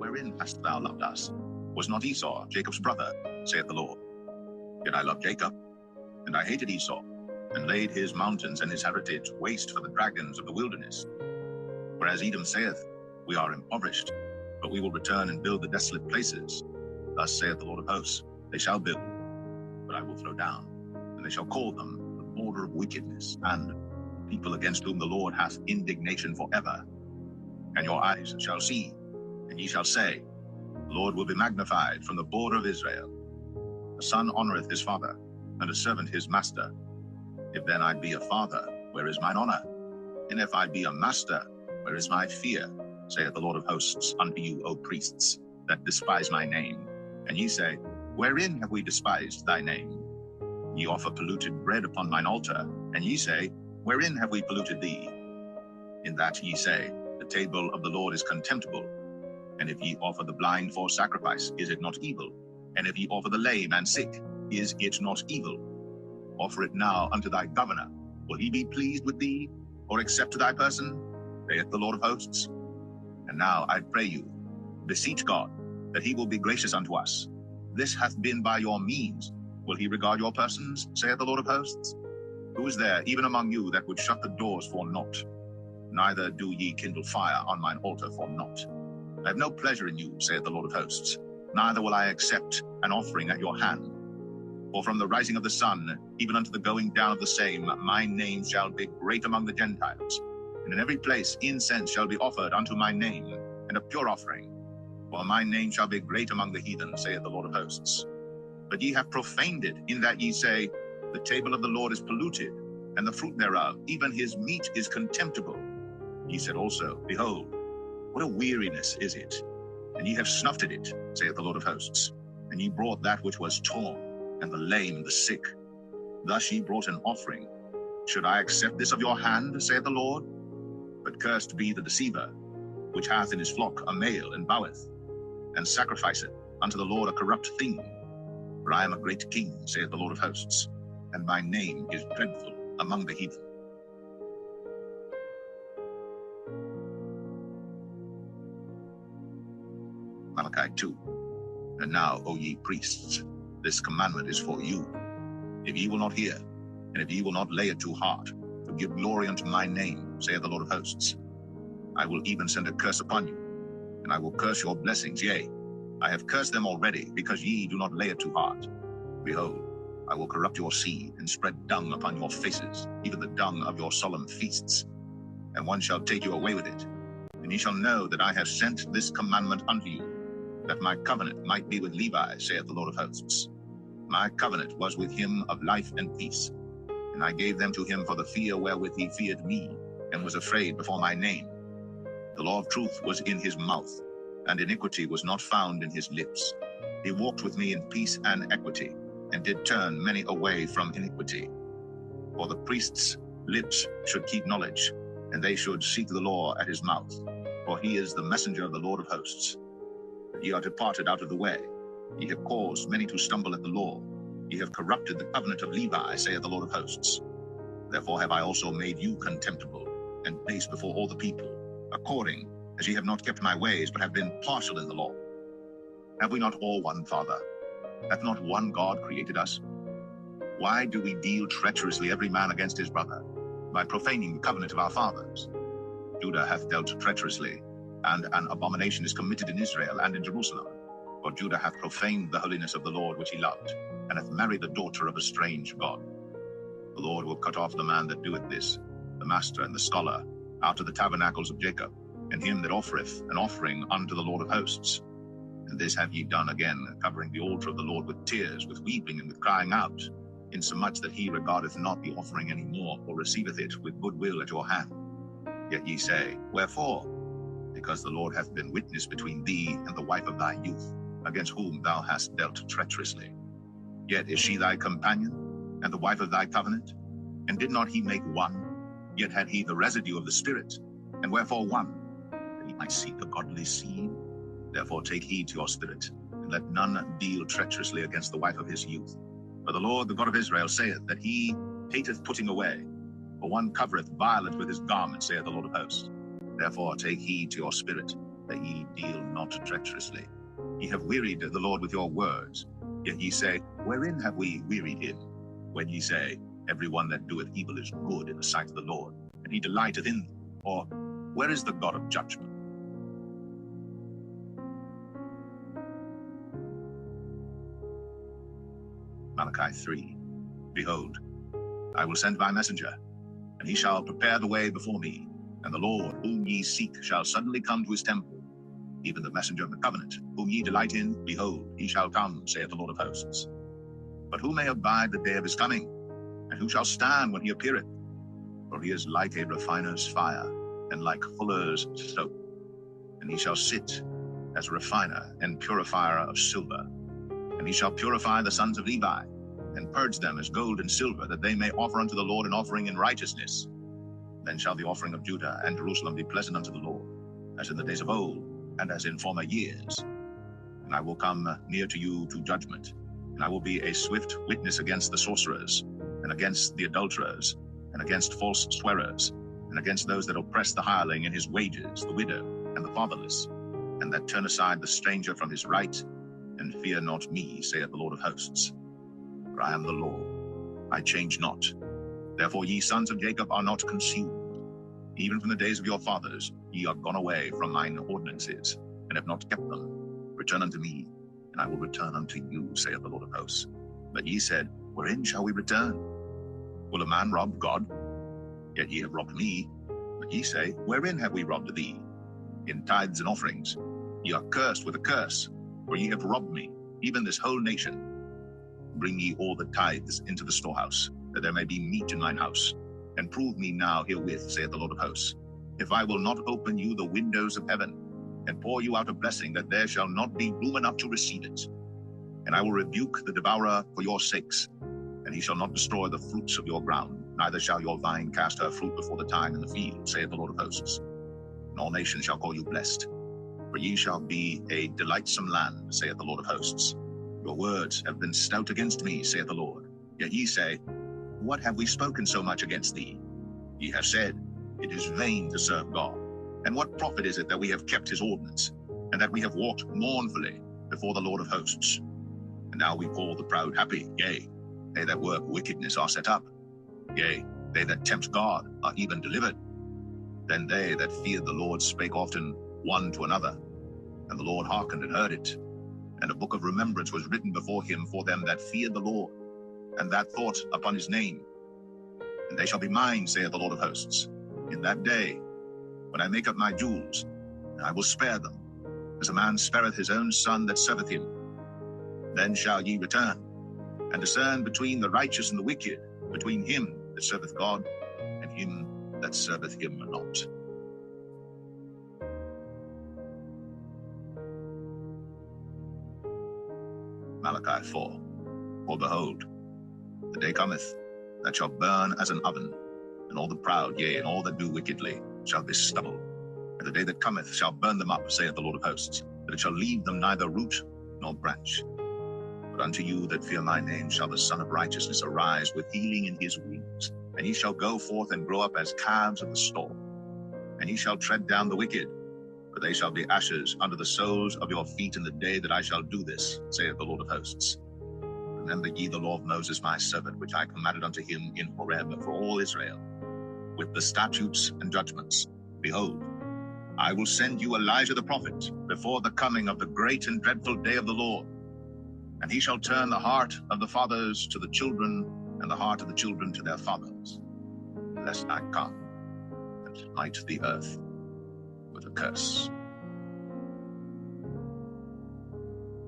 wherein hast thou loved us? Was not Esau Jacob's brother, saith the Lord? Yet I loved Jacob, and I hated Esau, and laid his mountains and his heritage waste for the dragons of the wilderness. Whereas Edom saith, we are impoverished, but we will return and build the desolate places. Thus saith the Lord of hosts, they shall build, but I will throw down, and they shall call them the border of wickedness, and people against whom the Lord hath indignation forever. And your eyes shall see, and ye shall say, the Lord will be magnified from the border of Israel. A son honoreth his father, and a servant his master. If then I be a father, where is mine honor? And if I be a master, where is my fear? Saith the Lord of hosts unto you, O priests, that despise my name. And ye say, wherein have we despised thy name? Ye offer polluted bread upon mine altar, and ye say, wherein have we polluted thee? In that ye say, the table of the Lord is contemptible. And if ye offer the blind for sacrifice, is it not evil? And if ye offer the lame and sick, is it not evil? Offer it now unto thy governor. Will he be pleased with thee, or accept thy person? Saith the Lord of hosts. And now I pray you, beseech God, that he will be gracious unto us. This hath been by your means. Will he regard your persons, saith the Lord of hosts? Who is there, even among you, that would shut the doors for naught? Neither do ye kindle fire on mine altar for naught. I have no pleasure in you, saith the Lord of hosts. Neither will I accept an offering at your hand. For from the rising of the sun, even unto the going down of the same, my name shall be great among the Gentiles. And in every place incense shall be offered unto my name, and a pure offering. For my name shall be great among the heathen, saith the Lord of hosts. But ye have profaned it, in that ye say, the table of the Lord is polluted, and the fruit thereof, even his meat, is contemptible. Ye said also, behold, what a weariness is it! And ye have snuffed at it, saith the Lord of hosts. And ye brought that which was torn, and the lame, and the sick. Thus ye brought an offering. Should I accept this of your hand, saith the Lord? But cursed be the deceiver, which hath in his flock a male, and boweth, and sacrificeth unto the Lord a corrupt thing. For I am a great king, saith the Lord of hosts, and my name is dreadful among the heathen. Malachi 2. And now, O ye priests, this commandment is for you. If ye will not hear, and if ye will not lay it to heart, to give glory unto my name, saith the Lord of hosts, I will even send a curse upon you, and I will curse your blessings, yea, I have cursed them already, because ye do not lay it to heart. Behold, I will corrupt your seed, and spread dung upon your faces, even the dung of your solemn feasts. And one shall take you away with it. And ye shall know that I have sent this commandment unto you, that my covenant might be with Levi, saith the Lord of hosts. My covenant was with him of life and peace. And I gave them to him for the fear wherewith he feared me, and was afraid before my name. The law of truth was in his mouth, and iniquity was not found in his lips. He walked with me in peace and equity, and did turn many away from iniquity. For the priest's lips should keep knowledge, and they should seek the law at his mouth. For he is the messenger of the Lord of hosts. But ye are departed out of the way. Ye have caused many to stumble at the law. Ye have corrupted the covenant of Levi, saith the Lord of hosts. Therefore have I also made you contemptible, and base before all the people, according as ye have not kept my ways, but have been partial in the law. Have we not all one Father? Hath not one God created us? Why do we deal treacherously every man against his brother, by profaning the covenant of our fathers? Judah hath dealt treacherously, and an abomination is committed in Israel and in Jerusalem. For Judah hath profaned the holiness of the Lord which he loved, and hath married the daughter of a strange god. The Lord will cut off the man that doeth this, the master and the scholar, out of the tabernacles of Jacob, and him that offereth an offering unto the Lord of hosts. And this have ye done again, covering the altar of the Lord with tears, with weeping, and with crying out, insomuch that he regardeth not the offering any more, or receiveth it with good will at your hand. Yet ye say, wherefore? Because the Lord hath been witness between thee and the wife of thy youth, against whom thou hast dealt treacherously. Yet is she thy companion, and the wife of thy covenant? And did not he make one? Yet had he the residue of the Spirit. And wherefore one? That he might seek a godly seed. Therefore take heed to your spirit, and let none deal treacherously against the wife of his youth. For the Lord, the God of Israel, saith that he hateth putting away. For one covereth violence with his garment, saith the Lord of hosts. Therefore take heed to your spirit, that ye deal not treacherously. Ye have wearied the Lord with your words. Yet ye say, wherein have we wearied him? When ye say, every one that doeth evil is good in the sight of the Lord, and he delighteth in them. Or, where is the God of judgment? Malachi 3. Behold, I will send my messenger, and he shall prepare the way before me. And the Lord, whom ye seek, shall suddenly come to his temple. Even the messenger of the covenant, whom ye delight in, behold, he shall come, saith the Lord of hosts. But who may abide the day of his coming? And who shall stand when he appeareth? For he is like a refiner's fire, and like fuller's soap. And he shall sit as a refiner and purifier of silver. And he shall purify the sons of Levi, and purge them as gold and silver, that they may offer unto the Lord an offering in righteousness. Then shall the offering of Judah and Jerusalem be pleasant unto the Lord, as in the days of old, and as in former years. And I will come near to you to judgment, and I will be a swift witness against the sorcerers, and against the adulterers, and against false swearers, and against those that oppress the hireling in his wages, the widow, and the fatherless, and that turn aside the stranger from his right, and fear not me, saith the Lord of hosts. For I am the Lord, I change not. Therefore ye sons of Jacob are not consumed. Even from the days of your fathers ye are gone away from mine ordinances, and have not kept them. Return unto me, and I will return unto you, saith the Lord of hosts. But ye said, wherein shall we return? Will a man rob God? Yet ye have robbed me. But ye say, wherein have we robbed thee? In tithes and offerings. Ye are cursed with a curse, for ye have robbed me, even this whole nation. Bring ye all the tithes into the storehouse, that there may be meat in mine house. And prove me now herewith, saith the Lord of hosts, if I will not open you the windows of heaven, and pour you out a blessing, that there shall not be room enough to receive it. And I will rebuke the devourer for your sakes, and he shall not destroy the fruits of your ground, neither shall your vine cast her fruit before the time in the field, saith the Lord of hosts. And all nations shall call you blessed, for ye shall be a delightsome land, saith the Lord of hosts. Your words have been stout against me, saith the Lord. Yet ye say, what have we spoken so much against thee? Ye have said, it is vain to serve God. And what profit is it that we have kept his ordinance, and that we have walked mournfully before the Lord of hosts? And now we call the proud happy, yea, they that work wickedness are set up. Yea, they that tempt God are even delivered. Then they that feared the Lord spake often one to another, and the Lord hearkened and heard it. And a book of remembrance was written before him for them that feared the Lord, and that thought upon his name. And they shall be mine, saith the Lord of hosts, in that day, when I make up my jewels, and I will spare them, as a man spareth his own son that serveth him. Then shall ye return, and discern between the righteous and the wicked, between him that serveth God, and him that serveth him not. Malachi 4. For behold, the day cometh, that shall burn as an oven, and all the proud, yea, and all that do wickedly, shall be stubble. And the day that cometh shall burn them up, saith the Lord of hosts, that it shall leave them neither root nor branch. But unto you that fear my name shall the Son of Righteousness arise with healing in his wings, and he shall go forth and grow up as calves of the stall. And he shall tread down the wicked, for they shall be ashes under the soles of your feet in the day that I shall do this, saith the Lord of hosts. Remember ye the law of Moses my servant, which I commanded unto him in Horeb for all Israel, with the statutes and judgments. Behold, I will send you Elijah the prophet before the coming of the great and dreadful day of the Lord. And he shall turn the heart of the fathers to the children, and the heart of the children to their fathers, lest I come and smite the earth with a curse.